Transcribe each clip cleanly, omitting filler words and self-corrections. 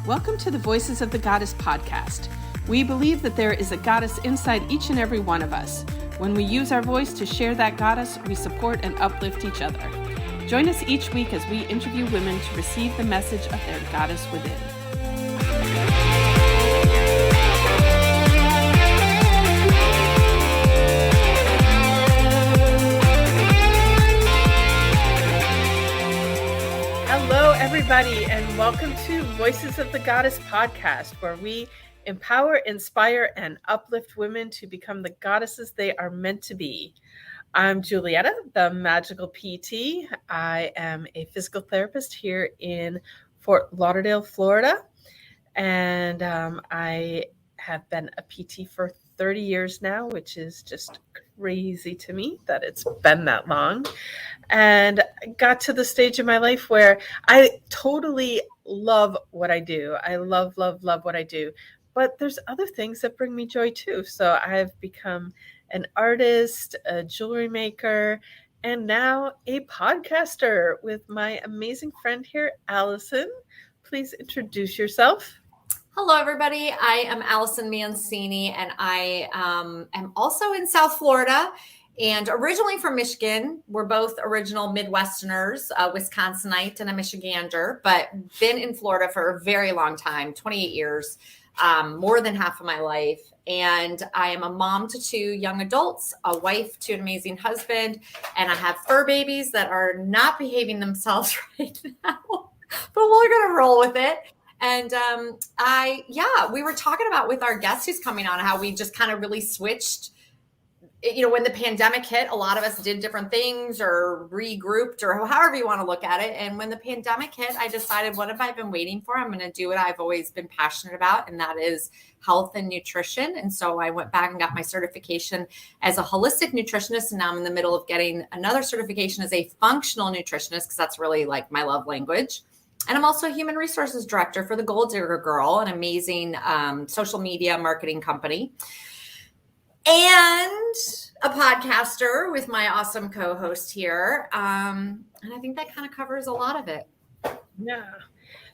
Welcome to the Voices of the Goddess podcast. We believe that there is a goddess inside each and every one of us. When we use our voice to share that goddess, we support and uplift each other. Join us each week as we interview women to receive the message of their goddess within. Hello, everybody, and welcome to Voices of the Goddess podcast, where we empower, inspire, and uplift women to become the goddesses they are meant to be. I'm Julietta, the magical PT. I am a physical therapist here in Fort Lauderdale, Florida, and I have been a PT for 30 years now, which is just crazy to me that it's been that long. And I got to the stage in my life where I totally love what I do. I love what I do. But there's other things that bring me joy too. So I've become an artist, a jewelry maker, and now a podcaster with my amazing friend here, Allison. Please introduce yourself. Hello, everybody. I am Allison Mancini, and I am also in South Florida and originally from Michigan. We're both original Midwesterners, a Wisconsinite and a Michigander, but been in Florida for a very long time, 28 years, more than half of my life. And I am a mom to two young adults, a wife to an amazing husband, and I have fur babies that are not behaving themselves right now, but we're going to roll with it. And we were talking about with our guest who's coming on how we just kind of really switched. You know, when the pandemic hit, a lot of us did different things or regrouped or however you want to look at it. And when the pandemic hit, I decided, what have I been waiting for? I'm going to do what I've always been passionate about, and that is health and nutrition. And so I went back and got my certification as a holistic nutritionist. And now I'm in the middle of getting another certification as a functional nutritionist, because that's really like my love language. And I'm also a human resources director for the Gold Digger Girl, an amazing social media marketing company, and a podcaster with my awesome co-host here. And I think that kind of covers a lot of it. Yeah.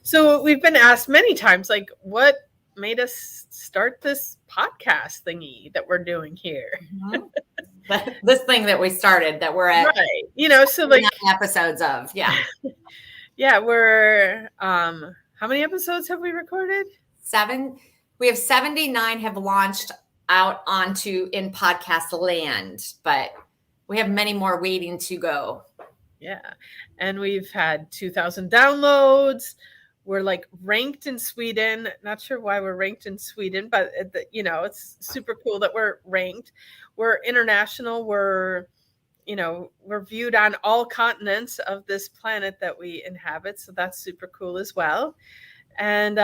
So we've been asked many times, like, what made us start this podcast thingy that we're doing here? Mm-hmm. This thing that we started that we're at, right? You know, so like episodes of, yeah. Yeah, we're how many episodes have we recorded? 7. We have 79 have launched out onto in podcast land, but we have many more waiting to go. Yeah. And we've had 2,000 downloads. We're like ranked in Sweden. Not sure why we're ranked in Sweden, but it's super cool that we're ranked. We're international. We're viewed on all continents of this planet that we inhabit. So that's super cool as well. And,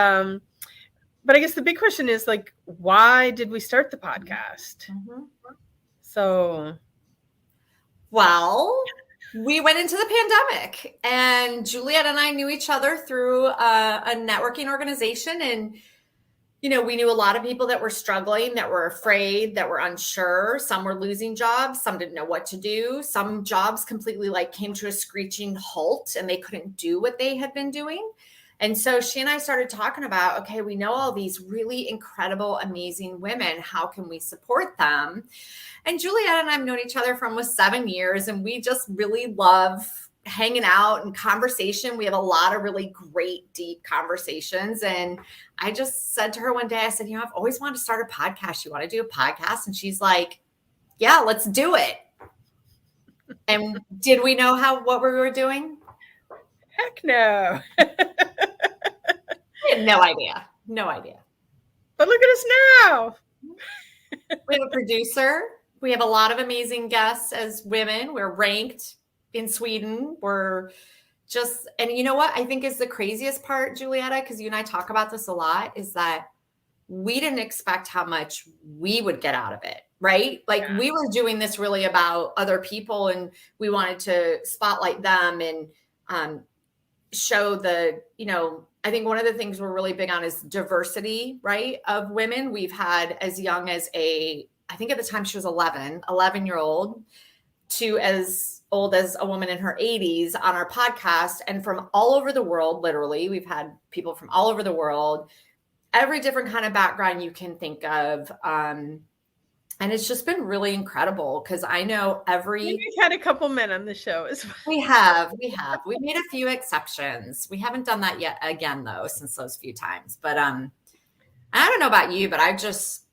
but I guess the big question is, like, why did we start the podcast? Mm-hmm. So, well, we went into the pandemic, and Juliet and I knew each other through a networking organization. And we knew a lot of people that were struggling, that were afraid, that were unsure. Some were losing jobs. Some didn't know what to do. Some jobs completely came to a screeching halt and they couldn't do what they had been doing. And so she and I started talking about, okay, we know all these really incredible, amazing women. How can we support them? And Juliet and I have known each other for almost 7 years, and we just really love hanging out and conversation. We have a lot of really great, deep conversations. And I just said to her one day, I said, I've always wanted to start a podcast. You want to do a podcast? And she's like, yeah, let's do it. And did we know what we were doing? Heck no. I had no idea. No idea. But look at us now. We have a producer. We have a lot of amazing guests as women. We're ranked in Sweden. We're just, and you know what I think is the craziest part, Julietta, because you and I talk about this a lot, is that we didn't expect how much we would get out of it, right? We were doing this really about other people, and we wanted to spotlight them and show I think one of the things we're really big on is diversity, right, of women. We've had as young as I think at the time she was 11-year-old to as old as a woman in her 80s on our podcast, and from all over the world. Literally, we've had people from all over the world, every different kind of background you can think of. And it's just been really incredible because I know We've had a couple men on the show as well. we made a few exceptions. We haven't done that yet again though, since those few times. But I don't know about you, but I just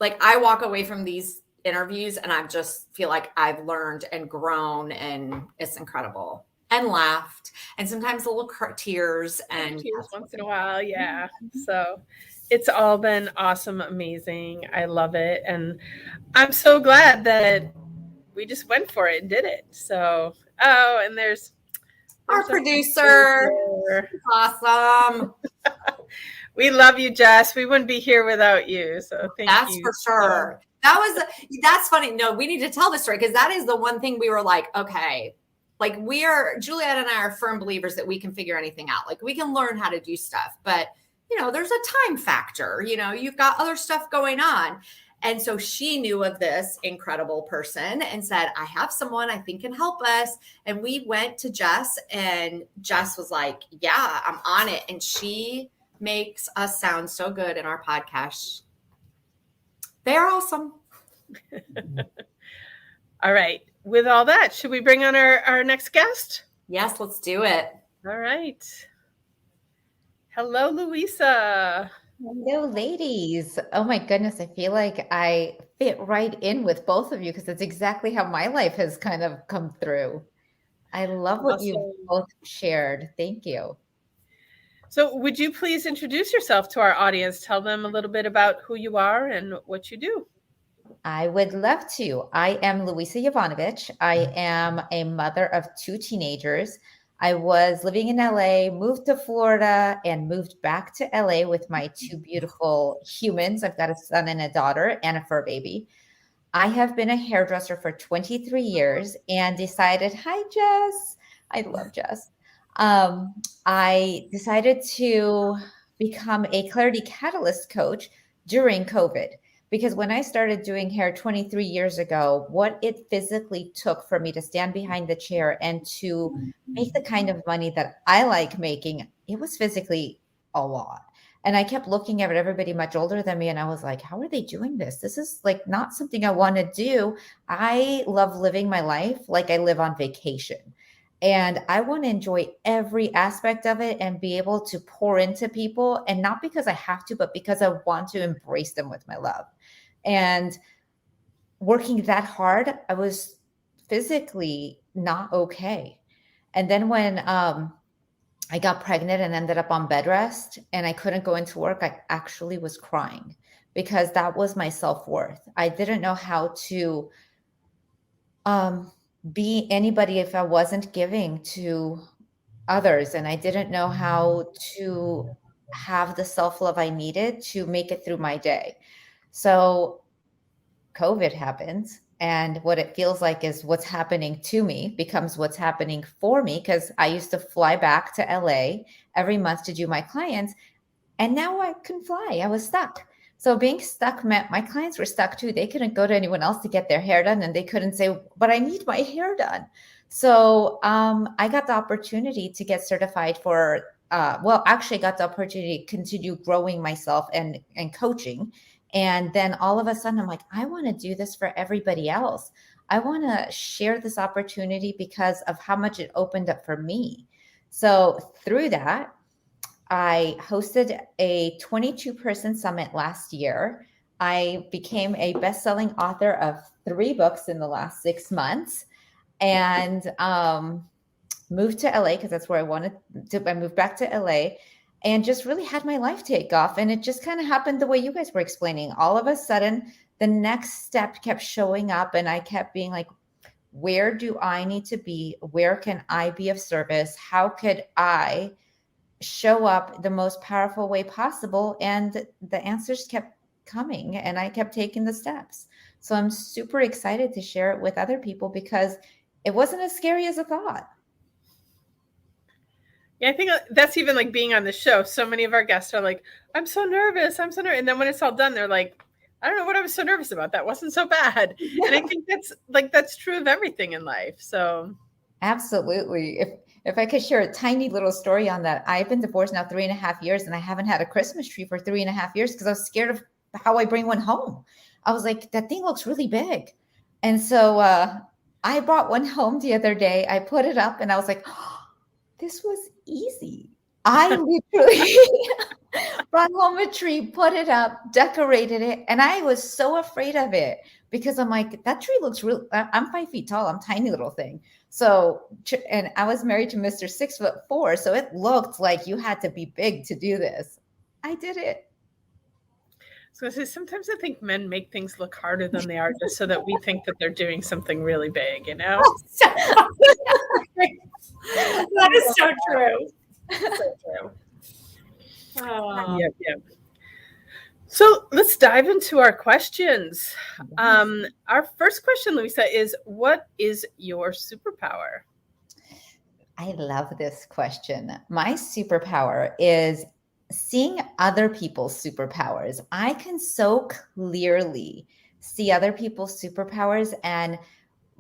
I walk away from these interviews and I just feel like I've learned and grown, and it's incredible, and laughed, and sometimes a little tears once in a while. Yeah. So it's all been awesome, amazing. I love it. And I'm so glad that we just went for it and did it. So, and there's our producer. Awesome. We love you, Jess. We wouldn't be here without you. So that's for sure. That's funny. No, we need to tell this story because that is the one thing we were like, okay, Juliet and I are firm believers that we can figure anything out. We can learn how to do stuff, but there's a time factor, you've got other stuff going on. And so she knew of this incredible person and said, I have someone I think can help us. And we went to Jess, and Jess was like, yeah, I'm on it. And she makes us sound so good in our podcast. They are awesome. All right. With all that, should we bring on our next guest? Yes, let's do it. All right. Hello, Louisa. Hello, ladies. Oh my goodness. I feel like I fit right in with both of you because that's exactly how my life has kind of come through. I love what you both shared. Thank you. So would you please introduce yourself to our audience? Tell them a little bit about who you are and what you do. I would love to. I am Louisa Jovanovich. I am a mother of 2 teenagers. I was living in LA, moved to Florida, and moved back to LA with my 2 beautiful humans. I've got a son and a daughter and a fur baby. I have been a hairdresser for 23 years and decided, hi, Jess. I love Jess. I decided to become a clarity catalyst coach during COVID. Because when I started doing hair 23 years ago, what it physically took for me to stand behind the chair and to make the kind of money that I like making, it was physically a lot. And I kept looking at everybody much older than me. And I was like, how are they doing this? This is not something I want to do. I love living my life like I live on vacation. And I want to enjoy every aspect of it and be able to pour into people. And not because I have to, but because I want to embrace them with my love. And working that hard, I was physically not okay. And then when I got pregnant and ended up on bed rest and I couldn't go into work, I actually was crying because that was my self-worth. I didn't know how to be anybody if I wasn't giving to others. And I didn't know how to have the self-love I needed to make it through my day. So COVID happens, and what it feels like is what's happening to me becomes what's happening for me, because I used to fly back to LA every month to do my clients, and now I couldn't fly. I was stuck. So being stuck meant my clients were stuck too. They couldn't go to anyone else to get their hair done, and they couldn't say, but I need my hair done. So I got the opportunity to get certified for, actually got the opportunity to continue growing myself and coaching. And then all of a sudden I'm like, I want to do this for everybody else. I want to share this opportunity because of how much it opened up for me. So through that, I hosted a 22-person summit last year. I became a best-selling author of 3 books in the last 6 months, and moved to LA because that's where I wanted to. I moved back to LA and just really had my life take off. And it just kind of happened the way you guys were explaining. All of a sudden, the next step kept showing up, and I kept being like, where do I need to be? Where can I be of service? How could I show up the most powerful way possible? And the answers kept coming, and I kept taking the steps. So I'm super excited to share it with other people because it wasn't as scary as I thought. Yeah, I think that's even like being on the show. So many of our guests are like, I'm so nervous. And then when it's all done, they're like, I don't know what I was so nervous about. That wasn't so bad. And I think that's true of everything in life. So Absolutely. If I could share a tiny little story on that, I've been divorced now 3.5 years, and I haven't had a Christmas tree for 3.5 years because I was scared of how I bring one home. I was like, that thing looks really big. And so I brought one home the other day. I put it up and I was like, oh, this was easy. I literally brought home a tree, put it up, decorated it. And I was so afraid of it because I'm like, that tree looks real. I'm 5 feet tall. I'm a tiny little thing. So, and I was married to Mr. 6'4". So it looked like you had to be big to do this. I did it. So I say, sometimes I think men make things look harder than they are just so that we think that they're doing something really big, you know? That is so true. So true. Oh. Yeah. So let's dive into our questions. Our first question, Louisa, is what is your superpower? I love this question. My superpower is seeing other people's superpowers. I can so clearly see other people's superpowers, and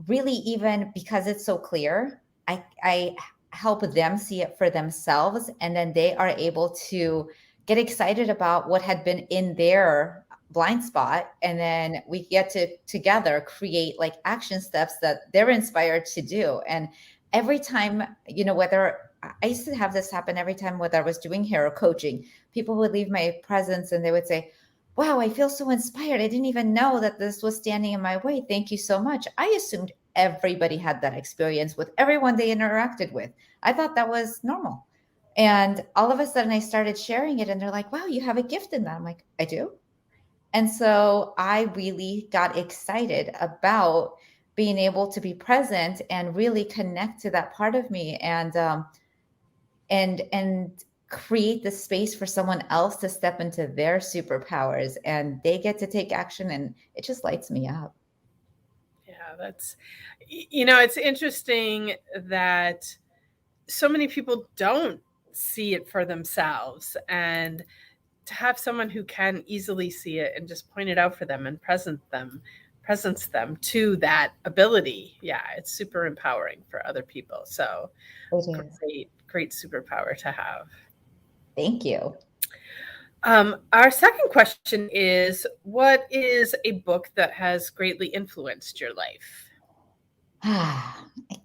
really, even because it's so clear, I help them see it for themselves, and then they are able to get excited about what had been in their blind spot, and then we get to together create like action steps that they're inspired to do. And every time, whether I used to have this happen every time, whether I was doing hair or coaching, people would leave my presence and they would say, wow, I feel so inspired. I didn't even know that this was standing in my way. Thank you so much. I assumed everybody had that experience with everyone they interacted with. I thought that was normal. And all of a sudden I started sharing it and they're like, wow, you have a gift in that. I'm like, I do. And so I really got excited about being able to be present and really connect to that part of me, and create the space for someone else to step into their superpowers, and they get to take action, and it just lights me up. Yeah, that's, it's interesting that so many people don't see it for themselves, and to have someone who can easily see it and just point it out for them and presence them to that ability. Yeah, it's super empowering for other people. So great superpower to have. Thank you. Our second question is, what is a book that has greatly influenced your life? I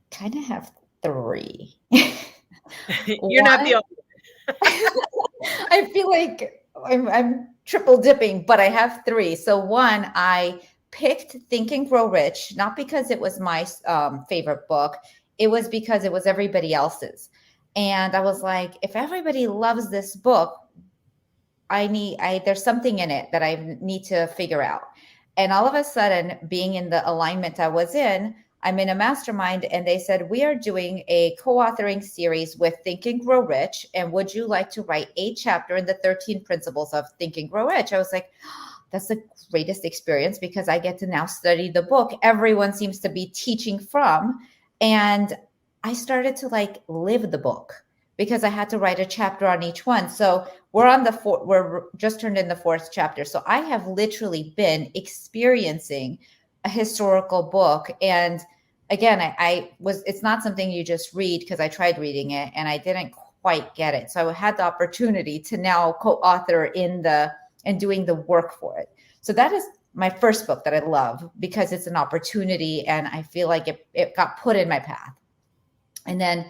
kind of have 3. You're not the only one. I feel like I'm triple dipping, but I have 3. So one, I picked Think and Grow Rich, not because it was my favorite book. It was because it was everybody else's. And I was like, if everybody loves this book, there's something in it that I need to figure out. And all of a sudden, being in the alignment I was in, I'm in a mastermind, and they said, we are doing a co-authoring series with Think and Grow Rich. And would you like to write a chapter in the 13 principles of Think and Grow Rich? I was like, that's the greatest experience because I get to now study the book everyone seems to be teaching from. And I started to live the book because I had to write a chapter on each one. So we're just turned in the 4th chapter. So I have literally been experiencing a historical book. And again, it's not something you just read, because I tried reading it and I didn't quite get it. So I had the opportunity to now co-author and doing the work for it. So that is my first book that I love because it's an opportunity and I feel like it got put in my path. And then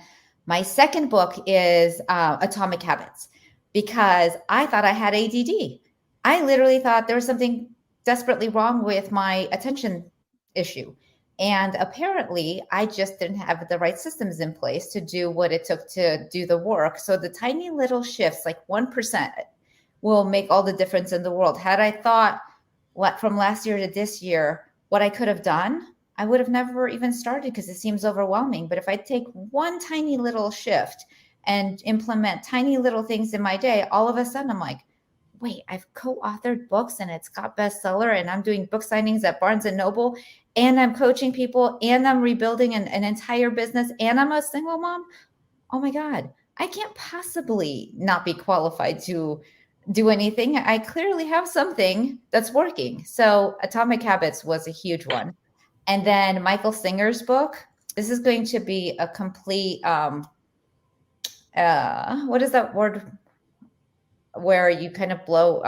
my second book is Atomic Habits, because I thought I had ADD. I literally thought there was something desperately wrong with my attention issue. And apparently I just didn't have the right systems in place to do what it took to do the work. So the tiny little shifts, like 1%, will make all the difference in the world. Had I thought from last year to this year, what I could have done, I would have never even started because it seems overwhelming. But if I take one tiny little shift and implement tiny little things in my day, all of a sudden I'm like, wait, I've co-authored books and it's got bestseller, and I'm doing book signings at Barnes and Noble, and I'm coaching people, and I'm rebuilding an entire business, and I'm a single mom. Oh my God, I can't possibly not be qualified to do anything, I clearly have something that's working. So Atomic Habits was a huge one. And then Michael Singer's book, this is going to be a complete, what is that word? Where you kind of blow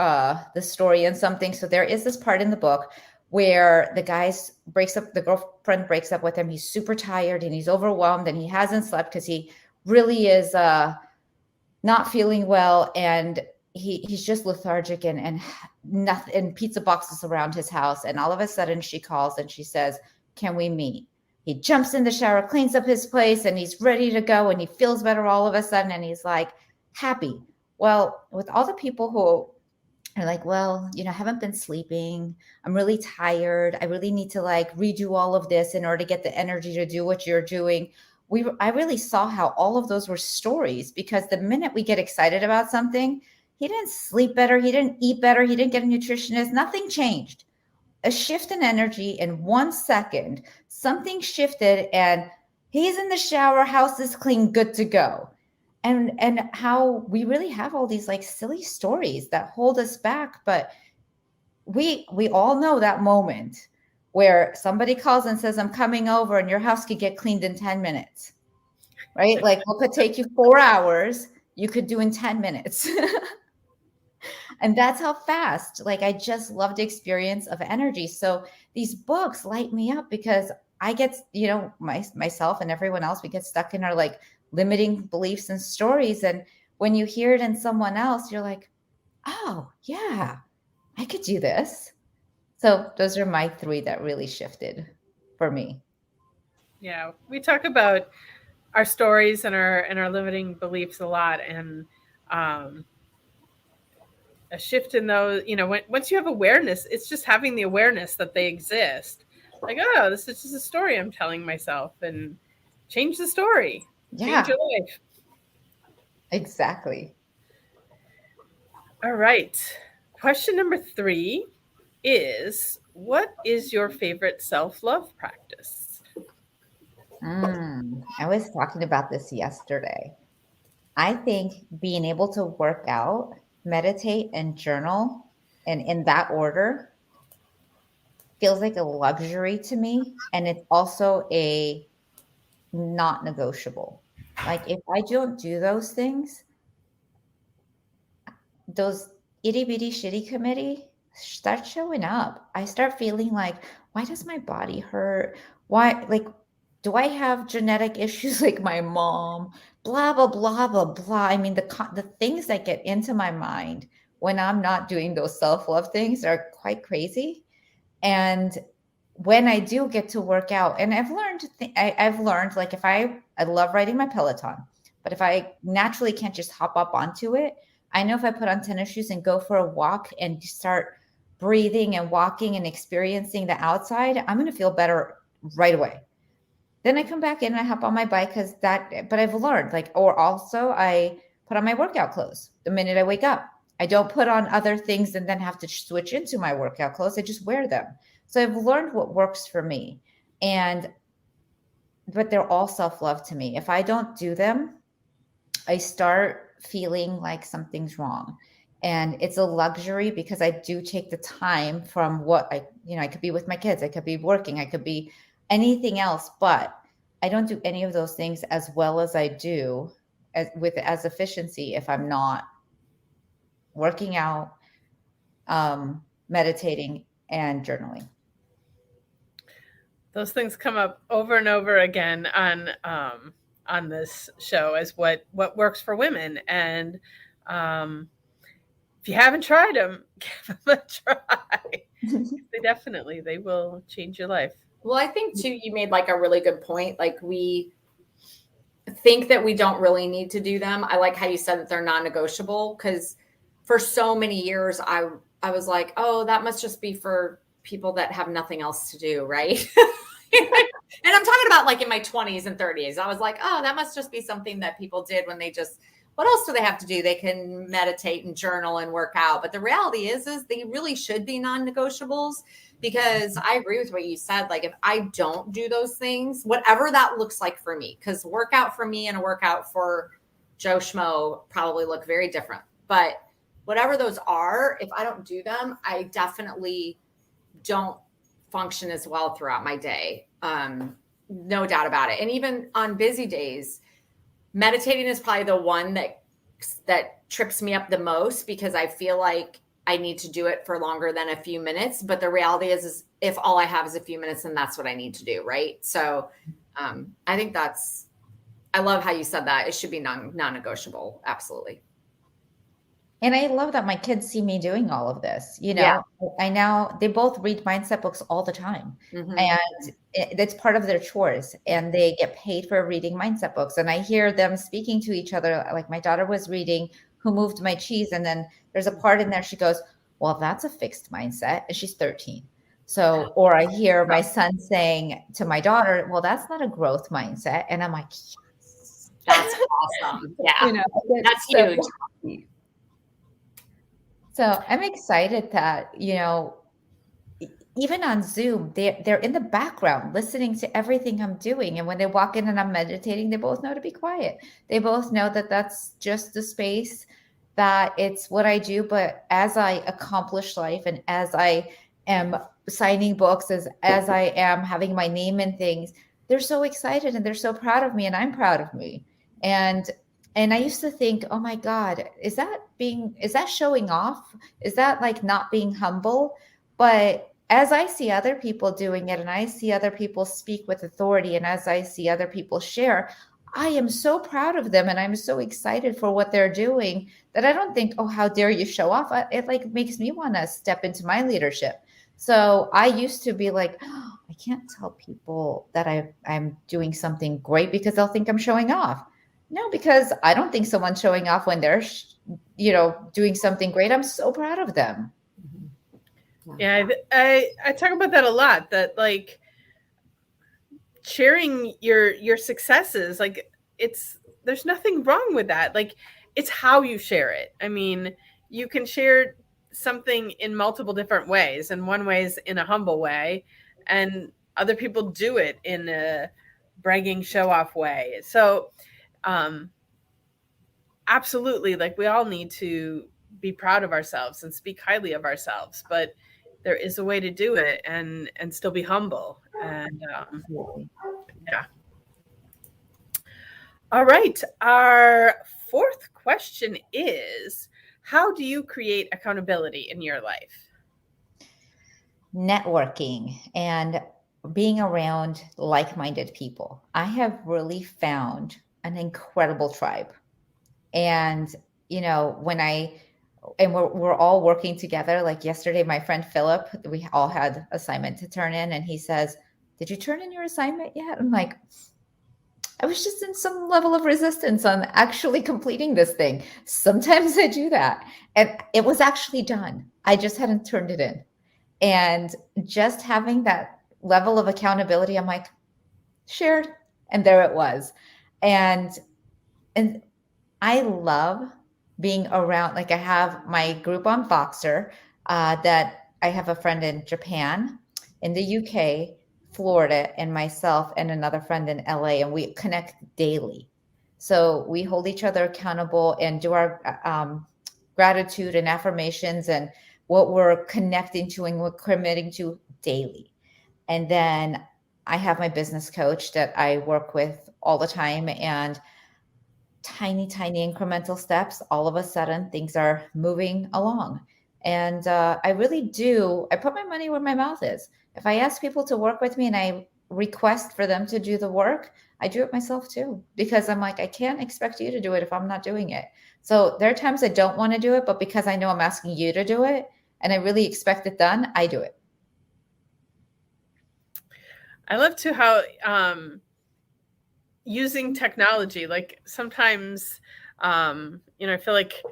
the story in something. So there is this part in the book where the girlfriend breaks up with him. He's super tired and he's overwhelmed and he hasn't slept because he really is not feeling well. And he's just lethargic and nothing, and pizza boxes around his house. And all of a sudden she calls and she says, "Can we meet?" He jumps in the shower, cleans up his place, and he's ready to go. And he feels better all of a sudden. And he's like happy. Well, with all the people who are like, well, I haven't been sleeping. I'm really tired. I really need to like redo all of this in order to get the energy to do what you're doing. I really saw how all of those were stories, because the minute we get excited about something, he didn't sleep better. He didn't eat better. He didn't get a nutritionist. Nothing changed. A shift in energy in 1 second, something shifted and he's in the shower, house is clean, good to go. And how we really have all these like silly stories that hold us back. But we all know that moment where somebody calls and says, "I'm coming over," and your house could get cleaned in 10 minutes, right? Like what could take you 4 hours, you could do in 10 minutes. And that's how fast, like, I just love the experience of energy. So these books light me up because I get, myself and everyone else, we get stuck in our like limiting beliefs and stories. And when you hear it in someone else, you're like, oh yeah, I could do this. So those are my 3 that really shifted for me. Yeah, we talk about our stories and our limiting beliefs a lot, and a shift in those. Once you have awareness, it's just having the awareness that they exist. Like, oh, this is just a story I'm telling myself, and change the story. Yeah, change your life. exactly. All right. Question number 3 is, what is your favorite self-love practice? I was talking about this yesterday. I think being able to work out, meditate, and journal, and in that order, feels like a luxury to me. And it's also a not negotiable. Like if I don't do those things, those itty bitty shitty committee start showing up. I start feeling like, why does my body hurt? Why, like, do I have genetic issues like my mom? Blah, blah, blah, blah, blah. I mean, the things that get into my mind when I'm not doing those self-love things are quite crazy. And when I do get to work out, and I've learned like if I love riding my Peloton, but if I naturally can't just hop up onto it, I know if I put on tennis shoes and go for a walk and start breathing and walking and experiencing the outside, I'm going to feel better right away. Then I come back in and I hop on my bike but I've learned or also I put on my workout clothes the minute I wake up. I don't put on other things and then have to switch into my workout clothes. I just wear them. So I've learned what works for me. But they're all self-love to me. If I don't do them, I start feeling like something's wrong. And it's a luxury because I do take the time from what I could be with my kids. I could be working. I could be anything else, but I don't do any of those things as well as I do as efficiency if I'm not working out, meditating, and journaling. Those things come up over and over again on this show as what works for women. And if you haven't tried them, give them a try. They will change your life. Well, I think too, you made like a really good point. Like we think that we don't really need to do them. I like how you said that they're non-negotiable, because for so many years I was like, oh, that must just be for people that have nothing else to do, right? And I'm talking about like in my 20s and 30s. I was like, oh, that must just be something that people did when they just, what else do they have to do? They can meditate and journal and work out. But the reality is they really should be non-negotiables, because I agree with what you said. Like if I don't do those things, whatever that looks like for me, because workout for me and a workout for Joe Schmo probably look very different. But whatever those are, if I don't do them, I definitely don't function as well throughout my day. No doubt about it. And even on busy days, meditating is probably the one that trips me up the most, because I feel like I need to do it for longer than a few minutes. But the reality is if all I have is a few minutes, then that's what I need to do. Right. So I think I love how you said that. It should be non-negotiable. Absolutely. And I love that my kids see me doing all of this. You know, they both read mindset books all the time. Mm-hmm. And it's part of their chores, and they get paid for reading mindset books. And I hear them speaking to each other. Like my daughter was reading Who Moved My Cheese? And then there's a part in there, she goes, well, that's a fixed mindset. And she's 13. So, or I hear my son saying to my daughter, well, that's not a growth mindset. And I'm like, yes. That's awesome. Yeah. You know, that's huge. So I'm excited that, you know, even on Zoom, they're in the background listening to everything I'm doing. And when they walk in and I'm meditating, they both know to be quiet. They both know that that's just the space, that it's what I do. But as I accomplish life, and as I am signing books, as I am having my name in things, they're so excited and they're so proud of me, and I'm proud of me. And I used to think, oh my God, is that showing off? Is that like not being humble? But as I see other people doing it, and I see other people speak with authority, and as I see other people share, I am so proud of them, and I'm so excited for what they're doing, that I don't think, oh, how dare you show off? It like makes me want to step into my leadership. So I used to be like, oh, I can't tell people that I'm doing something great because they'll think I'm showing off. No, because I don't think someone's showing off when they're, doing something great. I'm so proud of them. Yeah, I talk about that a lot, that like sharing your successes, like there's nothing wrong with that. Like, it's how you share it. I mean, you can share something in multiple different ways, and one way is in a humble way, and other people do it in a bragging, show off way. So absolutely, like we all need to be proud of ourselves and speak highly of ourselves, but there is a way to do it and still be humble. And yeah. All right. Our fourth question is, how do you create accountability in your life? Networking and being around like-minded people. I have really found an incredible tribe. And, we're all working together. Like yesterday, my friend Philip, we all had assignment to turn in, and he says, did you turn in your assignment yet? I'm like, I was just in some level of resistance on actually completing this thing. Sometimes I do that. And it was actually done. I just hadn't turned it in. And just having that level of accountability, I'm like, shared. And there it was. And I love being around, like I have my group on Voxer, that I have a friend in Japan, in the UK, Florida, and myself and another friend in LA, and we connect daily. So we hold each other accountable and do our gratitude and affirmations and what we're connecting to and we're committing to daily. And then I have my business coach that I work with all the time, and tiny incremental steps, all of a sudden things are moving along. And I really do, I put my money where my mouth is. If I ask people to work with me and I request for them to do the work, I do it myself too, because I'm like, I can't expect you to do it if I'm not doing it. So there are times I don't want to do it, but because I know I'm asking you to do it and I really expect it done, I do it. I love too how using technology, like sometimes, I feel like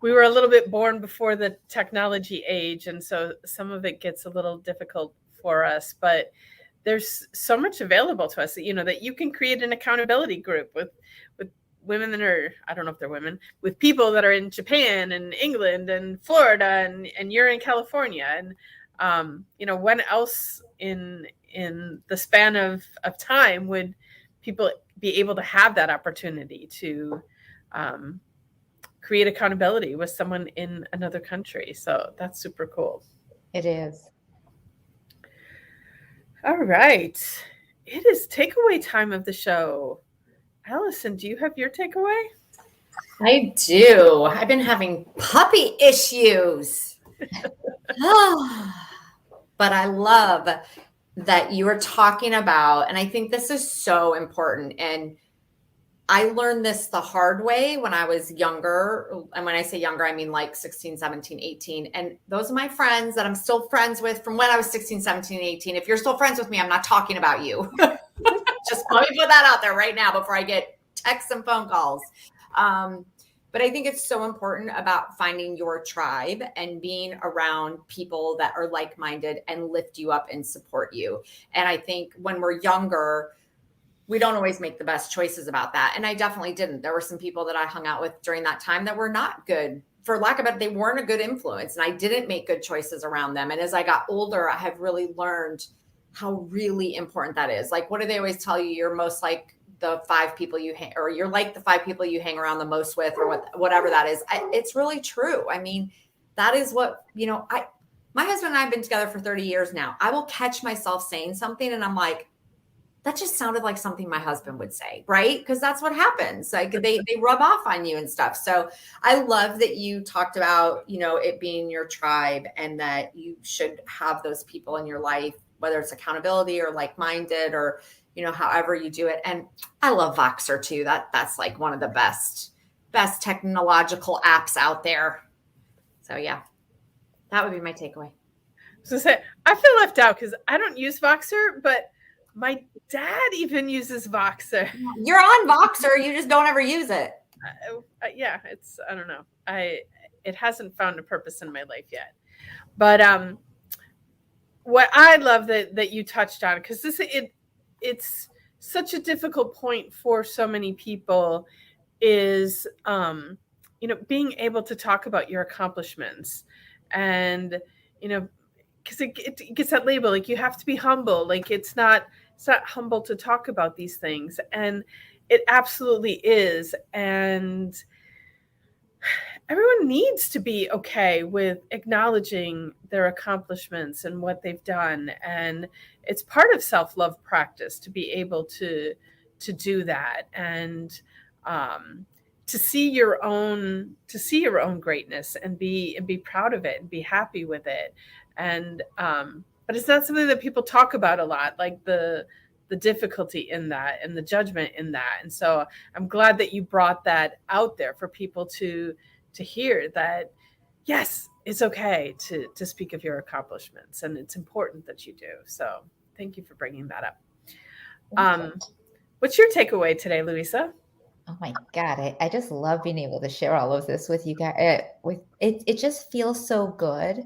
we were a little bit born before the technology age. And so some of it gets a little difficult for us, but there's so much available to us, that you can create an accountability group with women that are, I don't know if they're women, with people that are in Japan and England and Florida, and you're in California. And, when else in the span of time would people be able to have that opportunity to create accountability with someone in another country. So that's super cool. It is. All right. It is takeaway time of the show. Allison, do you have your takeaway? I do. I've been having puppy issues. But I love that you are talking about, and I think this is so important. And I learned this the hard way when I was younger. And when I say younger, I mean like 16, 17, 18. And those are my friends that I'm still friends with from when I was 16, 17, 18. If you're still friends with me, I'm not talking about you. Just let me put that out there right now before I get texts and phone calls. But I think it's so important about finding your tribe and being around people that are like-minded and lift you up and support you. And I think when we're younger, we don't always make the best choices about that. And I definitely didn't. There were some people that I hung out with during that time that were not good. For lack of it, they weren't a good influence. And I didn't make good choices around them. And as I got older, I have really learned how really important that is. Like, what do they always tell you? You're most like the 5 people you hang, or you're like the 5 people you hang around the most with, or whatever that is. It's really true. I mean, that is what, my husband and I have been together for 30 years now. I will catch myself saying something and I'm like, that just sounded like something my husband would say, right? Because that's what happens. Like they rub off on you and stuff. So I love that you talked about, it being your tribe and that you should have those people in your life, whether it's accountability or like-minded or, however you do it. And I love Voxer too. That's like one of the best technological apps out there. So yeah, that would be my takeaway. So I feel left out because I don't use Voxer, but my dad even uses Voxer. You're on Voxer. You just don't ever use it. Yeah, I don't know. It hasn't found a purpose in my life yet. But what I love that you touched on, because it's such a difficult point for so many people, is being able to talk about your accomplishments, and because it gets that label, like you have to be humble, like it's not humble to talk about these things, and it absolutely is. And everyone needs to be okay with acknowledging their accomplishments and what they've done, and it's part of self-love practice to be able to do that, and to see your own greatness and be proud of it and be happy with it. And but it's not something that people talk about a lot, like the difficulty in that and the judgment in that. And so I'm glad that you brought that out there for people to hear, that yes, it's okay to speak of your accomplishments, and it's important that you do. So thank you for bringing that up. What's your takeaway today, Louisa? Oh my God, I just love being able to share all of this with you guys. It just feels so good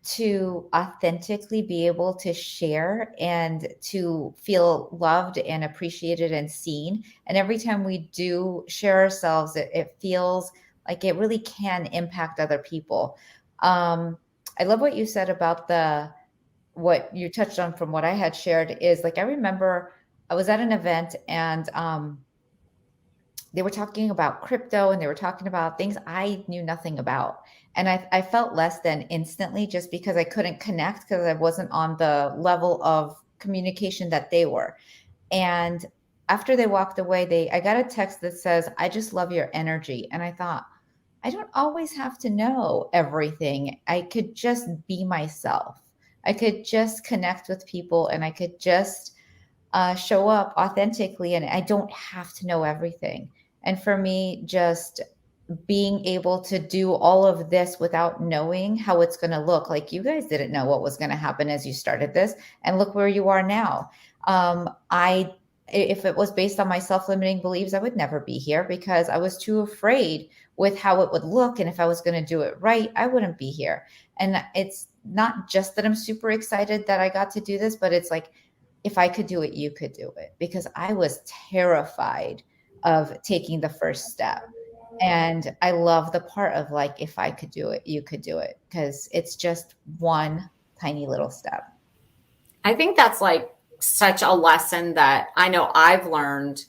to authentically be able to share and to feel loved and appreciated and seen. And every time we do share ourselves, it feels like it really can impact other people. I love what you said about what you touched on from what I had shared is, like, I remember I was at an event and they were talking about crypto and they were talking about things I knew nothing about. And I felt less than instantly, just because I couldn't connect, because I wasn't on the level of communication that they were. And after they walked away, I got a text that says, "I just love your energy." And I thought, I don't always have to know everything. I could just be myself. I could just connect with people, and I could just show up authentically, and I don't have to know everything. And for me, just being able to do all of this without knowing how it's going to look, like you guys didn't know what was going to happen as you started this, and look where you are now. If it was based on my self-limiting beliefs, I would never be here, because I was too afraid with how it would look. And if I was going to do it right, I wouldn't be here. And it's not just that I'm super excited that I got to do this, but it's like, if I could do it, you could do it, because I was terrified of taking the first step. And I love the part of, like, if I could do it, you could do it, because it's just one tiny little step. I think that's like such a lesson that I know I've learned,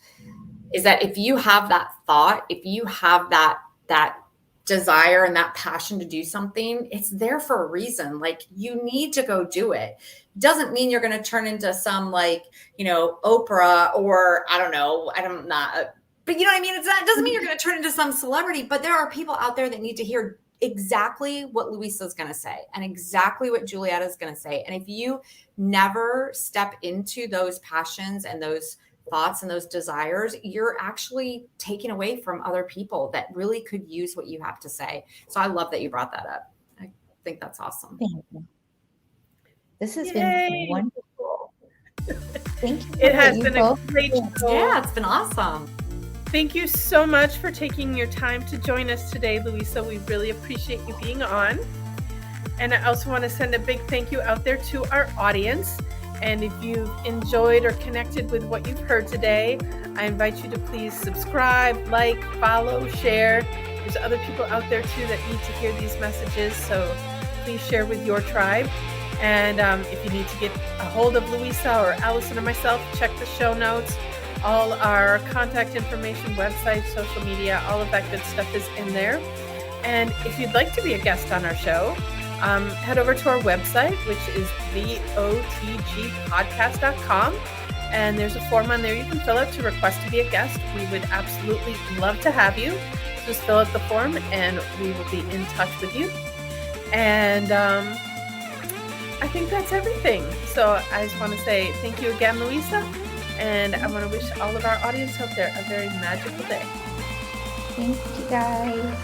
is that if you have that thought, if you have that desire and that passion to do something, it's there for a reason. Like, you need to go do it. Doesn't mean you're going to turn into some, like, you know, Oprah, or I don't know, I'm not, but you know what I mean? It doesn't mean you're going to turn into some celebrity, but there are people out there that need to hear exactly what Louisa's going to say and exactly what Julietta is going to say. And if you never step into those passions and those thoughts and those desires, you're actually taking away from other people that really could use what you have to say. So I love that you brought that up. I think that's awesome. Thank you. This has been wonderful. Thank you. It has been a great show. Yeah, it's been awesome. Thank you so much for taking your time to join us today, Louisa. We really appreciate you being on. And I also want to send a big thank you out there to our audience. And if you've enjoyed or connected with what you've heard today, I invite you to please subscribe, like, follow, share. There's other people out there too that need to hear these messages, so please share with your tribe. And if you need to get a hold of Louisa or Allison or myself, check the show notes. All our contact information, website, social media, all of that good stuff is in there. And if you'd like to be a guest on our show, head over to our website, which is theotgpodcast.com. And there's a form on there you can fill out to request to be a guest. We would absolutely love to have you. Just fill out the form and we will be in touch with you. And I think that's everything. So I just want to say thank you again, Louisa. And I want to wish all of our audience out there a very magical day. Thank you, guys.